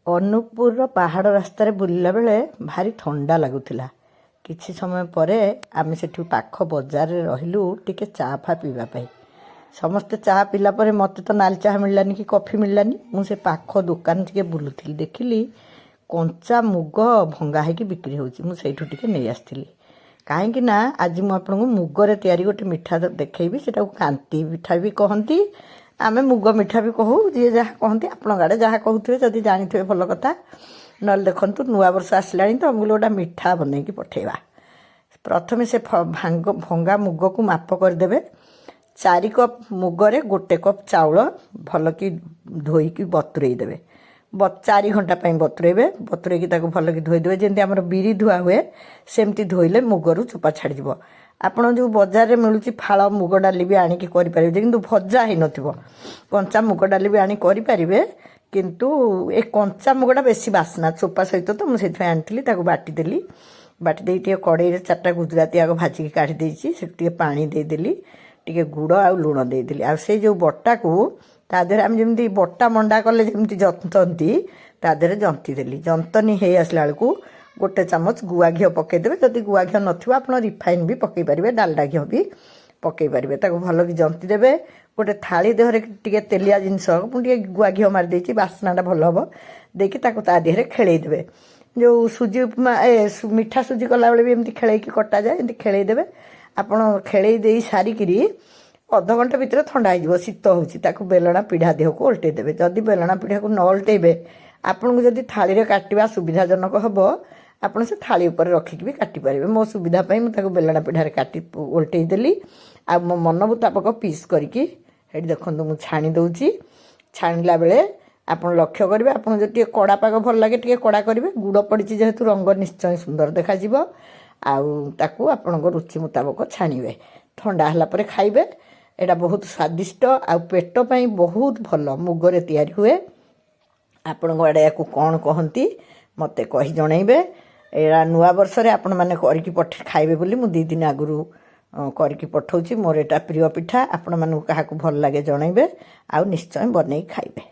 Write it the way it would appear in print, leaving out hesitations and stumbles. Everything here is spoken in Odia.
ଅନୁପପୁରର ପାହାଡ଼ ରାସ୍ତାରେ ବୁଲିଲା ବେଳେ ଭାରି ଥଣ୍ଡା ଲାଗୁଥିଲା। କିଛି ସମୟ ପରେ ଆମେ ସେଠୁ ପାଖ ବଜାରରେ ରହିଲୁ ଟିକେ ଚା ଫା ପିଇବା ପାଇଁ। ସମସ୍ତେ ଚା ପିଇଲା ପରେ ମୋତେ ତ ନାଲି ଚାହା ମିଳିଲାନି କି କଫି ମିଳିଲାନି। ମୁଁ ସେ ପାଖ ଦୋକାନ ଟିକେ ବୁଲୁଥିଲି, ଦେଖିଲି କଞ୍ଚା ମୁଗ ଭଙ୍ଗା ହେଇକି ବିକ୍ରି ହେଉଛି। ମୁଁ ସେଇଠୁ ଟିକେ ନେଇ ଆସିଥିଲି। କାହିଁକି ନା ଆଜି ମୁଁ ଆପଣଙ୍କୁ ମୁଗରେ ତିଆରି ଗୋଟେ ମିଠା ଦେଖେଇବି। ସେଟାକୁ କାନ୍ତି ପିଠା ବି କହନ୍ତି, ଆମେ ମୁଗ ମିଠା ବି କହୁ, ଯିଏ ଯାହା କହନ୍ତି। ଆପଣଙ୍କ ଆଡ଼େ ଯାହା କହୁଥିବେ, ଯଦି ଜାଣିଥିବେ ଭଲ କଥା। ନହେଲେ ଦେଖନ୍ତୁ, ନୂଆ ବର୍ଷ ଆସିଲାଣି ତ ମୁଁ ଗୋଟେ ମିଠା ବନେଇକି ପଠେଇବା। ପ୍ରଥମେ ସେ ଭଙ୍ଗା ମୁଗକୁ ମାପ କରିଦେବେ। 4 କପ୍ ମୁଗରେ 1 କପ୍ ଚାଉଳ ଭଲକି ଧୋଇକି ବତୁରେଇ ଦେବେ। 4 ଘଣ୍ଟା ପାଇଁ ବତୁରେଇବେ। ବତୁରେଇକି ତାକୁ ଭଲକି ଧୋଇଦେବେ, ଯେମିତି ଆମର ବିରି ଧୁଆ ହୁଏ ସେମିତି ଧୋଇଲେ ମୁଗରୁ ଚୋପା ଛାଡ଼ିଯିବ। ଆପଣ ଯେଉଁ ବଜାରରେ ମିଳୁଛି ଫାଳ ମୁଗ ଡାଲି ବି ଆଣିକି କରିପାରିବେ, କିନ୍ତୁ ଭଜା ହେଇନଥିବ। କଞ୍ଚା ମୁଗ ଡାଲି ବି ଆଣି କରିପାରିବେ, କିନ୍ତୁ ଏ କଞ୍ଚା ମୁଗଟା ବେଶୀ ବାସ୍ନା, ଚୋପା ସହିତ ତ ମୁଁ ସେଥିପାଇଁ ଆଣିଥିଲି। ତାକୁ ବାଟିଦେଲି। ବାଟି ଦେଇକି ଟିକେ କଡ଼େଇରେ 4ଟା ଗୁଜୁରାତି ଆଗ ଭାଜିକି କାଢ଼ି ଦେଇଛି। ସେଠି ଟିକେ ପାଣି ଦେଇଦେଲି, ଟିକେ ଗୁଡ଼ ଆଉ ଲୁଣ ଦେଇଦେଲି। ଆଉ ସେଇ ଯେଉଁ ବଟାକୁ ତା ଦେହରେ ଆମେ ଯେମିତି ବଟା ମଣ୍ଡା କଲେ ଯେମିତି ଜନ୍ତନ୍ତି, ତା ଦେହରେ ଜନ୍ତି ଦେଲି। ଜନ୍ତନି ହେଇ ଆସିଲା ବେଳକୁ 1 ଚାମଚ ଗୁଆ ଘିଅ ପକାଇଦେବେ। ଯଦି ଗୁଆ ଘିଅ ନଥିବ ଆପଣ ରିଫାଇନ୍ ବି ପକାଇ ପାରିବେ, ଡାଲଡା ଘିଅ ବି ପକାଇ ପାରିବେ। ତାକୁ ଭଲକି ଜନ୍ତି ଦେବେ। ଗୋଟେ ଥାଳି ଦେହରେ ଟିକେ ତେଲିଆ ଜିନିଷ, ମୁଁ ଟିକେ ଗୁଆ ଘିଅ ମାରିଦେଇଛି, ବାସ୍ନାଟା ଭଲ ହେବ। ଦେଇକି ତାକୁ ତା ଦେହରେ ଖେଳେଇ ଦେବେ। ଯେଉଁ ସୁଜି ଉପମା ମିଠା ସୁଜି କଲାବେଳେ ବି ଏମିତି ଖେଳେଇକି କଟାଯାଏ, ଏମିତି ଖେଳେଇ ଦେବେ। ଆପଣ ଖେଳେଇ ଦେଇ ସାରିକିରି ଅଧଘଣ୍ଟା ଭିତରେ ଥଣ୍ଡା ହେଇଯିବ। ଶୀତ ହେଉଛି, ତାକୁ ବେଲଣା ପିଢ଼ା ଦେହକୁ ଓଲଟେଇ ଦେବେ। ଯଦି ବେଲଣା ପିଢ଼ାକୁ ନ ଓଲଟେଇବେ, ଆପଣଙ୍କୁ ଯଦି ଥାଳିରେ କାଟିବା ସୁବିଧାଜନକ ହେବ, ଆପଣ ସେ ଥାଳି ଉପରେ ରଖିକି ବି କାଟିପାରିବେ। ମୋ ସୁବିଧା ପାଇଁ ମୁଁ ତାକୁ ବେଲଣା ପିଢ଼ାରେ ଓଲଟେଇ ଦେଲି। ଆଉ ମୋ ମନ ମୁତାବକ ପିସ୍ କରିକି ଏଠି ଦେଖନ୍ତୁ ମୁଁ ଛାଣି ଦେଉଛି। ଛାଣିଲା ବେଳେ ଆପଣ ଲକ୍ଷ୍ୟ କରିବେ, ଆପଣଙ୍କୁ ଯଦି ଟିକେ କଡ଼ା ପାଗ ଭଲ ଲାଗେ ଟିକେ କଡ଼ା କରିବେ। ଗୁଡ଼ ପଡ଼ିଛି ଯେହେତୁ ରଙ୍ଗ ନିଶ୍ଚୟ ସୁନ୍ଦର ଦେଖାଯିବ। ଆଉ ତାକୁ ଆପଣଙ୍କ ରୁଚି ମୁତାବକ ଛାଣିବେ। ଥଣ୍ଡା ହେଲା ପରେ ଖାଇବେ। ଏଇଟା ବହୁତ ସ୍ୱାଦିଷ୍ଟ ଆଉ ପେଟ ପାଇଁ ବହୁତ ଭଲ। ମୁଗରେ ତିଆରି ହୁଏ। ଆପଣଙ୍କ ଆଡ଼େ ୟାକୁ କ'ଣ କହନ୍ତି ମୋତେ କହି ଜଣାଇବେ। ଏଇଟା ନୂଆ ବର୍ଷରେ ଆପଣମାନେ କରିକି ଖାଇବେ ବୋଲି ମୁଁ 2 ଦିନ ଆଗରୁ କରିକି ପଠାଉଛି। ମୋର ଏଇଟା ପ୍ରିୟ ପିଠା। ଆପଣମାନଙ୍କୁ କାହାକୁ ଭଲ ଲାଗେ ଜଣାଇବେ, ଆଉ ନିଶ୍ଚୟ ବନେଇକି ଖାଇବେ।